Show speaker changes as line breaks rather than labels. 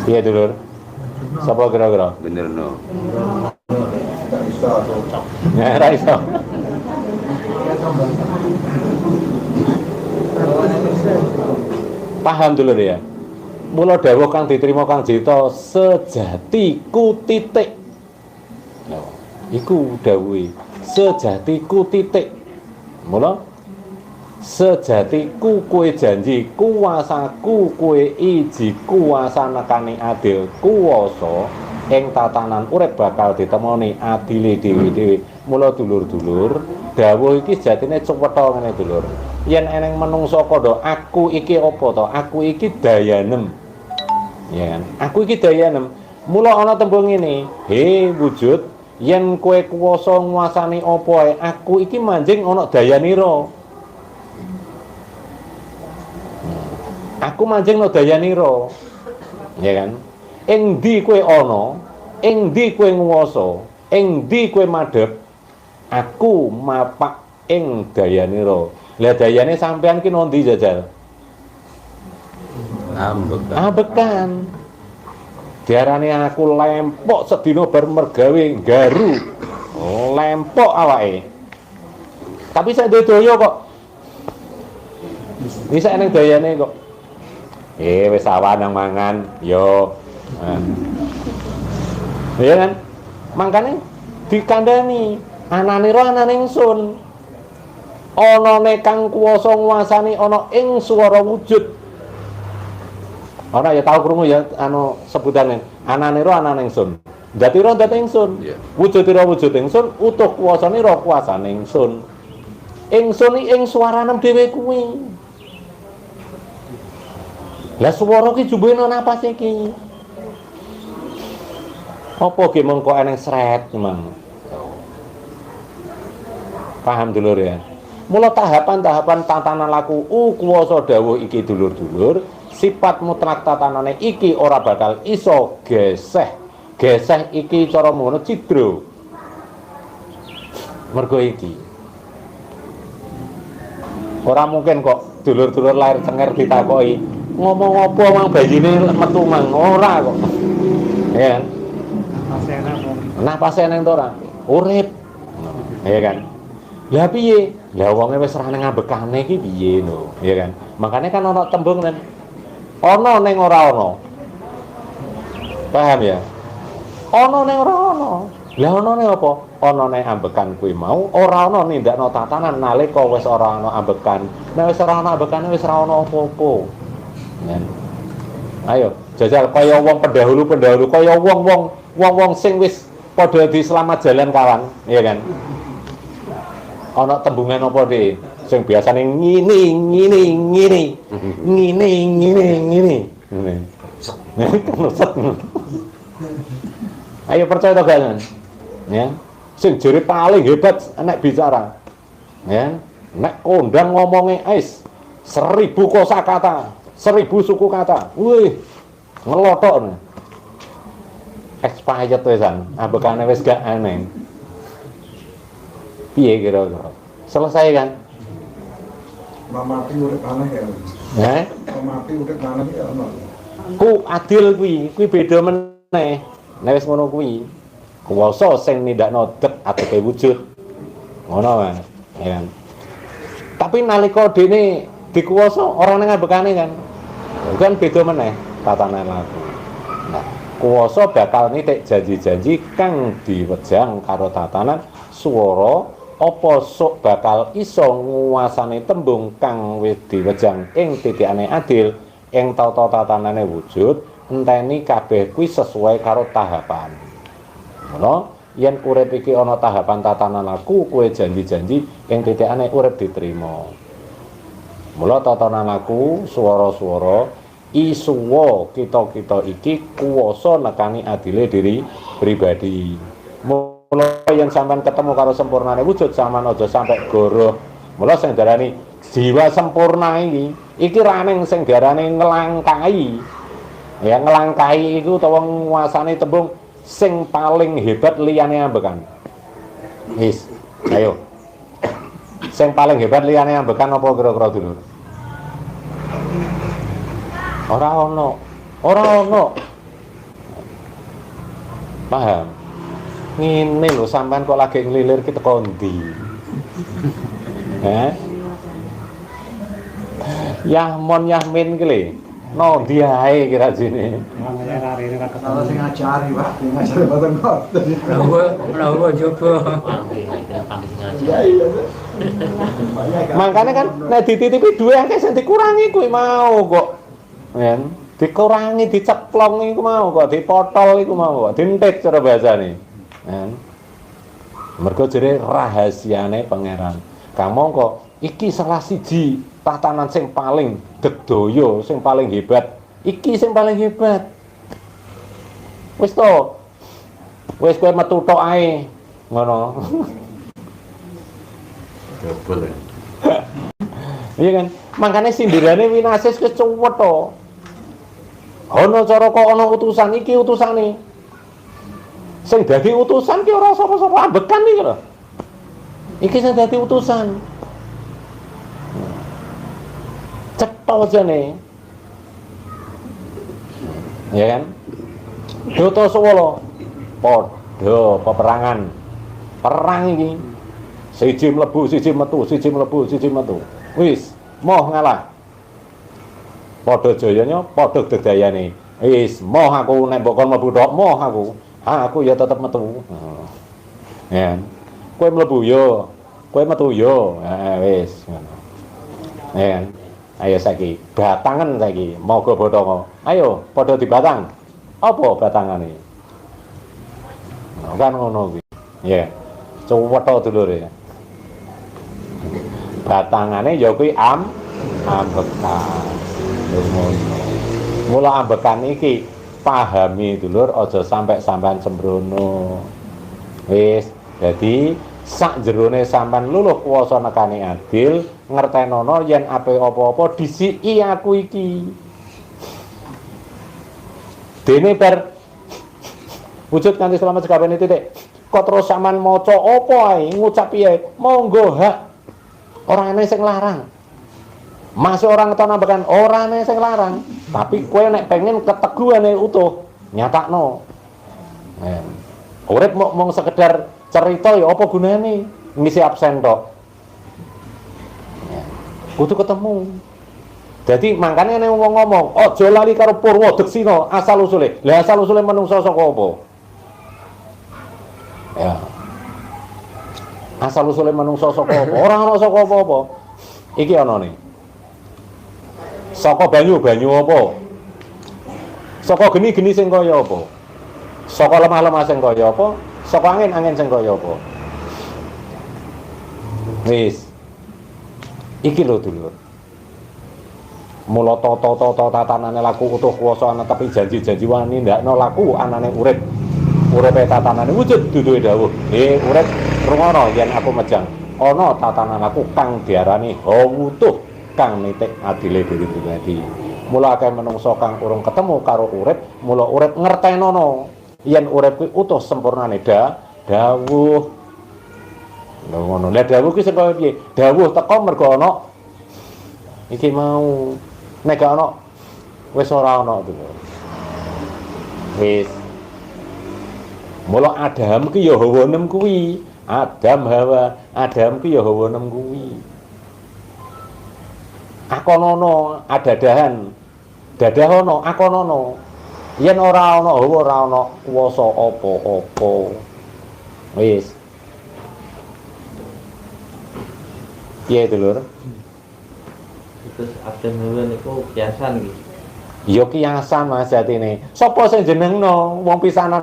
Iya dulur. Sapa kira-kira?
Bener no.
Ya ra iso. Paham dulur ya. Mula dawuh kang diterima Kang Jito sejatiku titik. Nah, iku dawuhe sejatiku titik. Mula sejatiku kue janji kuasaku kue iji kuasa nekani adil kuwasa ing tatanan urip bakal ditemoni adile dhewe-dhewe. Mula dulur-dulur dawuh iki sejatine cewetha ngene dulur. Yen eneng menungsa kandha aku iki apa to? Aku iki dayanem. Ya kan? Aku iki dayanem. Mula ana tembung ngene, he wujud yen kowe kuwasa nguasani apa ae, aku iki manjing ana dayanira. Aku manjing ana dayanira. Ya kan? Ing ndi kowe ana, ing ndi kowe nguwasa, ing ndi kowe madhep, aku mapak ing dayanira. Lah dayane sampean ki nondi jajal? Ambekan. Diarani aku lempok sedina bar mergawe garu. Lempok awake. Tapi sak daya kok. Bisa ning dayane kok. Wis awan nang mangan, yo. Ya kan? Mangkane dikandani anane ro anane ingsun. Anane kang kuwasa nguasani ana ing swara wujud. Ora ya tau krungu ya anu sebutane anane ro anane ingsun. Dadi ro dadi ingsun. Wujud ro wujud ingsun, utuh kuwasane ro kuasane ingsun. Ingsun iki ing swaranem dhewe kuwi. Lah swara ki jumbene napas iki. Apa ki mengko eneng sret memang. Paham dulur ya. Mula tahapan-tahapan tatanan laku kuwasa dawuh iki dulur-dulur, sifat mutlak tatanane iki ora bakal iso geseh. Geseh iki cara ngono cidra. Mergo iki. Ora mungkin kok dulur-dulur lahir cenger ditakoki, ngomong apa mang bayine metu mang ora kok. Ya kan? Napase nang to ora? Urip. Ya kan? Lah piye? Lah wonge wis ora nang ngambekane iki piye lho, ya kan? Makane kan ana tembung kan. Ana ning ora ana. Paham ya? Ana ning ora ana. Lah ana ning apa? Ana ning ambekan kuwi mau, ora ana nindakno tatanan nalika wis ora ana ambekan. Nek wis ora ana ambekane wis ora ana apa-apa. Ya. Ayo, jajal kaya wong pendahulu-pendahulu, kaya wong-wong sing wis padha di selamat jalan kawan, ya kan? Ana tembungan apa deh sing biasane ngini. Ayo percaya to kan? Ya. Sing jere paling hebat nek bicara. Ya. Nek kondang ngomonge ais 1000 kosakata, 1000 suku kata. Wih, ngelotok. Expired wisan, ambekane wis gak aneh. Piye kira-kira? Selesai kan?
Mati urip aneh ya. Mati urip aneh ya ono.
Ku adil kuwi beda meneh. Nek wis ngono kuwi, kuwasa sing nindakno det atepe wujud. Ngono kan, ya kan. Tapi nalika dene dikuwasa ora nang ambekane kan. Kan beda meneh tatanan laku. Nah, kuwasa bakal nitik janji-janji kang diwejang karo tatanan swara apa sok bakal iso nguasani tembung kang wis diwejang ing titikane adil ing tata-tatanane wujud enteni kabeh kuwi sesuai karo tahapan. Ngono, yen urip iki ana tahapan tatanan laku kowe janji-janji ing titikane urip diterima. Mula tatanan laku swara-swara isuwa kita-kita iki kuwasa nekani adile diri pribadi. Mula yang sampean ketemu karo sempurnane wujud sampean aja sampai goroh. Mula sing darani jiwa sempurna iki raneng sing darane ngelangkai. Ya ngelangkai iku utawa nguasani tembung sing paling hebat liyane ambekan. Wis, ayo. Sing paling hebat liyane ambekan apa kira-kira dulur? Ora ono. Paham? Ngene lho sampean kok lagi ngelilir ki teko ndi? Yahmon Yahmin ki lho. No ndi ae kira jene.
Kalau sing ngajari, Pak, sing ngajari boten kok.
Ora coba.
Makanya kan nek dititipi duwe akeh sing dikurangi kuwi mau kok. Yen dikurangi diceplong iku mau kok, dipotol iku mau kok, dintit cara bahasane. Mergo jere rahasiane pangeran. Kamu kok iki salah siji tatanan sing paling dedaya, sing paling hebat. Iki sing paling hebat. Wis to. Wis kowe metu tok ae. Ngono. Double. Iya kan? Makane sindirane Winasis wis cuwet to. Ana cara kok ana utusan iki utusane. Sing dadi utusan ki ora sapa-sapa ambekan iki lho. Iki sing dadi utusan. Cetha jane. Ya kan? Duta Swala padha peperangan. Perang iki. Siji mlebu, siji metu, siji mlebu, siji metu. Wis, moh ngalah. Padha jayane, padha gegayane. Wis, moh aku nek mbok kon mlebu tok, moh aku. Aku ya tetep metu. Ya. Kowe mlebu yo, kowe metu yo. Wis ngono. Ya. Ayo saiki batangan saiki, moga Bathara. Ayo padha dibatang. Apa batangane? Kan ngono kuwi. Ya. Cuwetha dulure. Batangane ya kuwi ambekan. Mula ambekan iki pahami dulur aja sampai sampean sembrono. Wis, dadi sak jerone sampean luluh kuwasa nekani adil, ngertenono yen ape apa-apa disiki aku iki. Dene bar wujud kanthi selamat sekabehane titik. Kok terus sampean maca apa ae, ngucap piye? Monggo hak. Ora ana sing larang. Masuk orang ngeton ambekan ora ana sing larang, tapi kowe nek pengen keteguhane utuh, nyatakno. Urip mung sekedar cerita ya apa gunane? Ngisi absen tok. Kudu ketemu. Jadi makanya nek wong ngomong, aja lali karo Purwa Deksina asal usule. Lah asal usule manungsa saka apa? Ya. Asal usule manungsa saka apa? Ora ana saka apa-apa. Iki ana nih. Saka banyu apa? Saka geni sing kaya apa? Saka lemah sing kaya apa? Saka angin sing kaya apa? Wis. Iki lho dulur. Mula tata tatanane laku utuh kuwasa ana tapi janji-janji wani ndakno laku anane urip. Uripe tatanane wujud duduhe dawuh. Urip rungono yen aku mejang. Ana tatanan aku kang diarani hawutuh kang nitik adile diri pribadi. Mula akeh menungso kang urung ketemu karo urip, mula urip ngertenono yen urip kuwi utuh sempurnane dawuh. Lha ngono. Lah dawuh ki sing kaya piye? Dawuh teko mergo ana iki mau nek gak ana wis ora ana to. Wis. Mula Adam ki ya hawa nem kuwi. Adam ki ya hawa nem kuwi. Akonono adadahan. Dadahono akonono. Yen ora ana hawa ora ana kuwasa apa-apa. Wis. Piye dulur?
Terus Adam hawa niku kiasan iki.
Ya kiasan Mas jatine. Sapa sing jenengno wong pisanan